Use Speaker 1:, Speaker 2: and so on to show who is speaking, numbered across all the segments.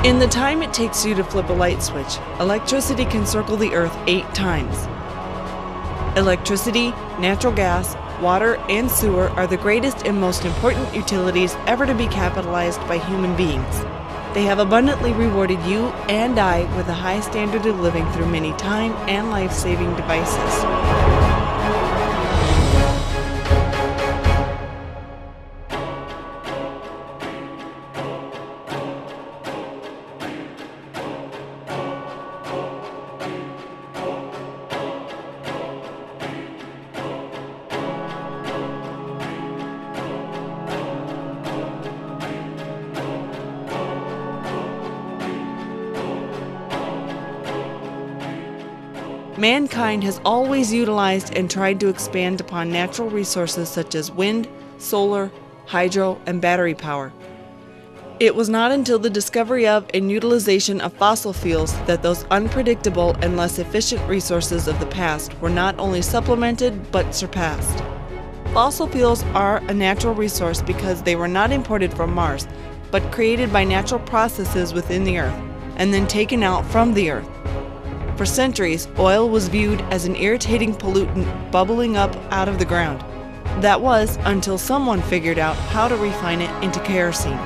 Speaker 1: In the time it takes you to flip a light switch, electricity can circle the Earth 8 times. Electricity, natural gas, water, and sewer are the greatest and most important utilities ever to be capitalized by human beings. They have abundantly rewarded you and I with a high standard of living through many time and life-saving devices. Mankind has always utilized and tried to expand upon natural resources such as wind, solar, hydro, and battery power. It was not until the discovery of and utilization of fossil fuels that those unpredictable and less efficient resources of the past were not only supplemented but surpassed. Fossil fuels are a natural resource because they were not imported from Mars, but created by natural processes within the Earth, and then taken out from the Earth. For centuries, oil was viewed as an irritating pollutant bubbling up out of the ground. That was until someone figured out how to refine it into kerosene.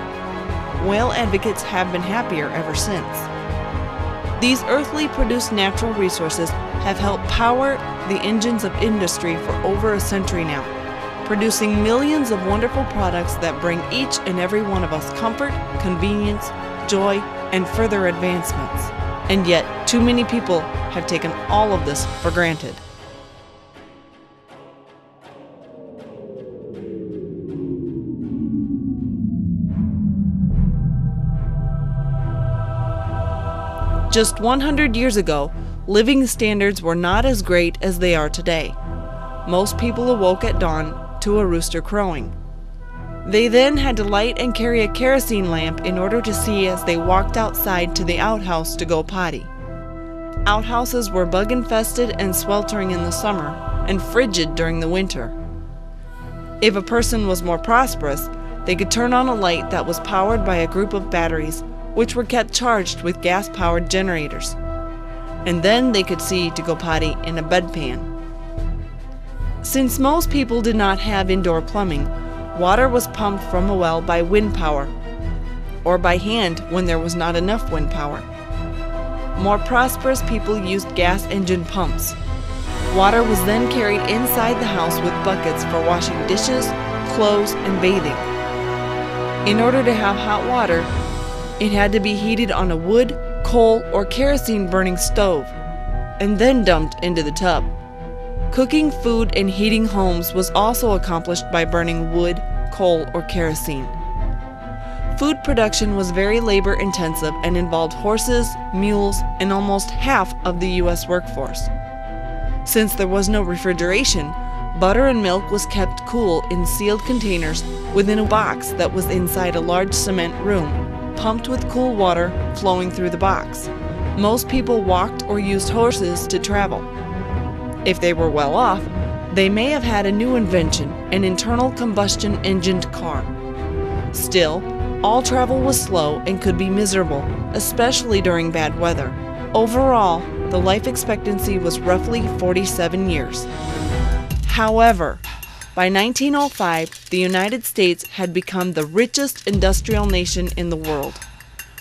Speaker 1: Whale advocates have been happier ever since. These earthly produced natural resources have helped power the engines of industry for over a century now, producing millions of wonderful products that bring each and every one of us comfort, convenience, joy, and further advancements. And yet, too many people have taken all of this for granted. Just 100 years ago, living standards were not as great as they are today. Most people awoke at dawn to a rooster crowing. They then had to light and carry a kerosene lamp in order to see as they walked outside to the outhouse to go potty. Outhouses were bug-infested and sweltering in the summer, and frigid during the winter. If a person was more prosperous, they could turn on a light that was powered by a group of batteries, which were kept charged with gas-powered generators. And then they could see to go potty in a bedpan. Since most people did not have indoor plumbing, water was pumped from a well by wind power, or by hand when there was not enough wind power. More prosperous people used gas engine pumps. Water was then carried inside the house with buckets for washing dishes, clothes, and bathing. In order to have hot water, it had to be heated on a wood, coal, or kerosene burning stove, and then dumped into the tub. Cooking food and heating homes was also accomplished by burning wood, coal, or kerosene. Food production was very labor-intensive and involved horses, mules, and almost half of the U.S. workforce. Since there was no refrigeration, butter and milk was kept cool in sealed containers within a box that was inside a large cement room, pumped with cool water flowing through the box. Most people walked or used horses to travel. If they were well off, they may have had a new invention, an internal combustion engined car. Still, all travel was slow and could be miserable, especially during bad weather. Overall, the life expectancy was roughly 47 years. However, by 1905, the United States had become the richest industrial nation in the world.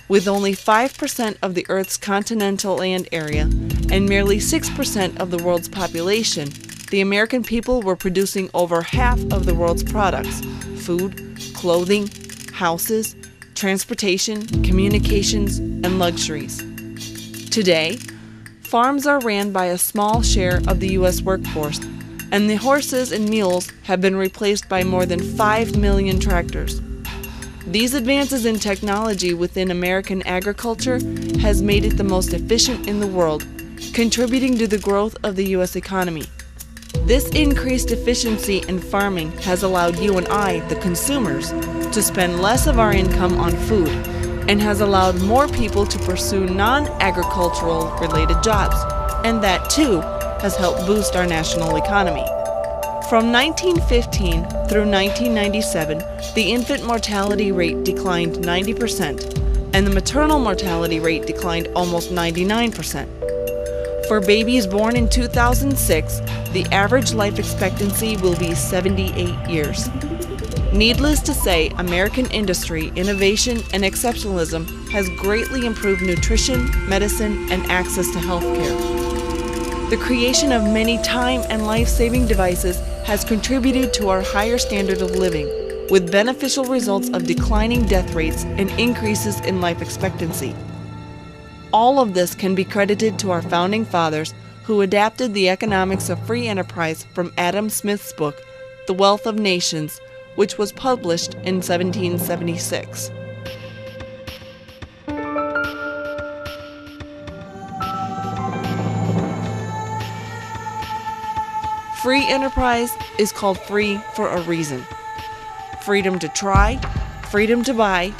Speaker 1: With only 5% of the Earth's continental land area and merely 6% of the world's population, the American people were producing over half of the world's products: food, clothing, houses, transportation, communications, and luxuries. Today, farms are ran by a small share of the U.S. workforce, and the horses and mules have been replaced by more than 5 million tractors. These advances in technology within American agriculture has made it the most efficient in the world, contributing to the growth of the U.S. economy. This increased efficiency in farming has allowed you and I, the consumers, to spend less of our income on food, and has allowed more people to pursue non-agricultural related jobs, and that too has helped boost our national economy. From 1915 through 1997, the infant mortality rate declined 90%, and the maternal mortality rate declined almost 99%. For babies born in 2006, the average life expectancy will be 78 years. Needless to say, American industry, innovation, and exceptionalism has greatly improved nutrition, medicine, and access to health care. The creation of many time and life-saving devices has contributed to our higher standard of living, with beneficial results of declining death rates and increases in life expectancy. All of this can be credited to our founding fathers, who adapted the economics of free enterprise from Adam Smith's book, The Wealth of Nations, which was published in 1776. Free enterprise is called free for a reason. Freedom to try, freedom to buy,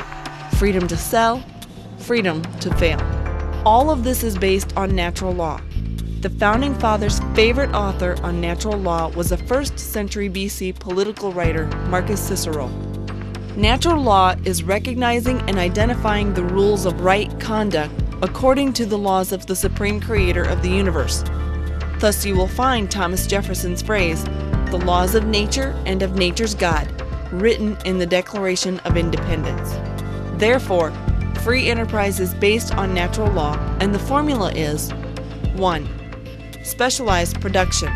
Speaker 1: freedom to sell, freedom to fail. All of this is based on natural law. The Founding Fathers' favorite author on natural law was the 1st century BC political writer Marcus Cicero. Natural law is recognizing and identifying the rules of right conduct according to the laws of the Supreme Creator of the universe. Thus you will find Thomas Jefferson's phrase, "the laws of nature and of nature's God," written in the Declaration of Independence. Therefore, free enterprise is based on natural law, and the formula is 1. Specialized production.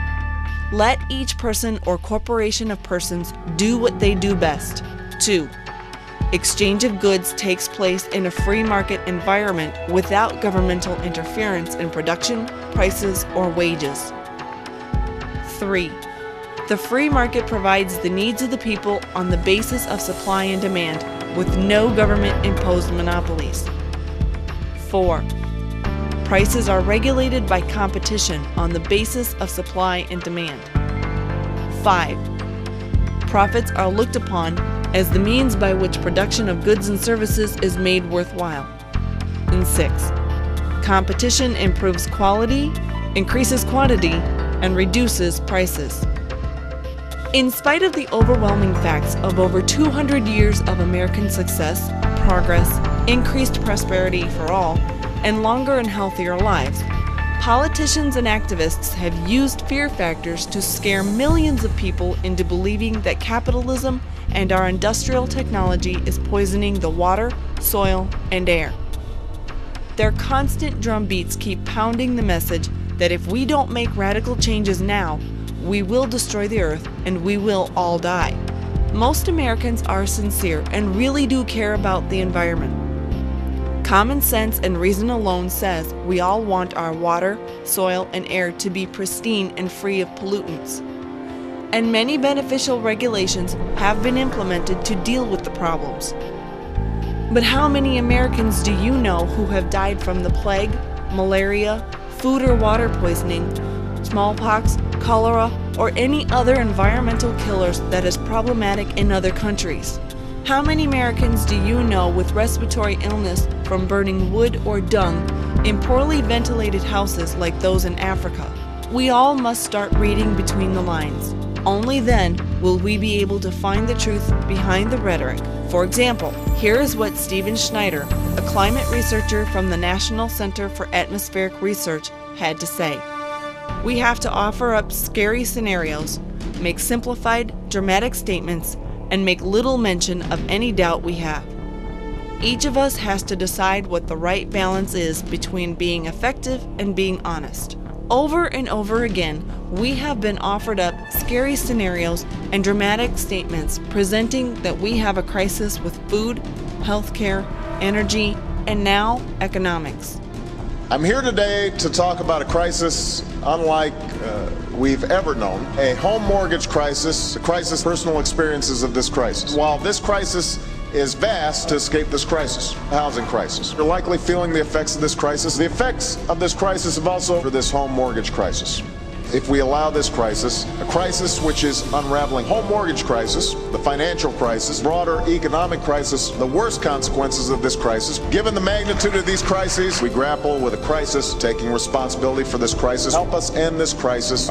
Speaker 1: Let each person or corporation of persons do what they do best. 2. Exchange of goods takes place in a free market environment without governmental interference in production, prices, or wages. 3. The free market provides the needs of the people on the basis of supply and demand, with no government-imposed monopolies. 4. Prices are regulated by competition on the basis of supply and demand. 5. Profits are looked upon as the means by which production of goods and services is made worthwhile. And 6. Competition improves quality, increases quantity, and reduces prices. In spite of the overwhelming facts of over 200 years of American success, progress, increased prosperity for all, and longer and healthier lives, politicians and activists have used fear factors to scare millions of people into believing that capitalism and our industrial technology is poisoning the water, soil, and air. Their constant drumbeats keep pounding the message that if we don't make radical changes now, we will destroy the earth and we will all die. Most Americans are sincere and really do care about the environment. Common sense and reason alone says we all want our water, soil, and air to be pristine and free of pollutants. And many beneficial regulations have been implemented to deal with the problems. But how many Americans do you know who have died from the plague, malaria, food or water poisoning, smallpox, cholera, or any other environmental killers that is problematic in other countries? How many Americans do you know with respiratory illness from burning wood or dung in poorly ventilated houses like those in Africa? We all must start reading between the lines. Only then will we be able to find the truth behind the rhetoric. For example, here is what Stephen Schneider, a climate researcher from the National Center for Atmospheric Research, had to say. We have to offer up scary scenarios, make simplified, dramatic statements, and make little mention of any doubt we have. Each of us has to decide what the right balance is between being effective and being honest. Over and over again, we have been offered up scary scenarios and dramatic statements presenting that we have a crisis with food, healthcare, energy, and now economics.
Speaker 2: I'm here today to talk about a crisis unlike we've ever known, a home mortgage crisis, a crisis, personal experiences of this crisis. While this crisis is vast to escape this crisis, a housing crisis. You're likely feeling the effects of this crisis. The effects of this crisis have also for this home mortgage crisis. If we allow this crisis, a crisis which is unraveling home mortgage crisis, the financial crisis, broader economic crisis, the worst consequences of this crisis. Given the magnitude of these crises, we grapple with a crisis, taking responsibility for this crisis. Help us end this crisis.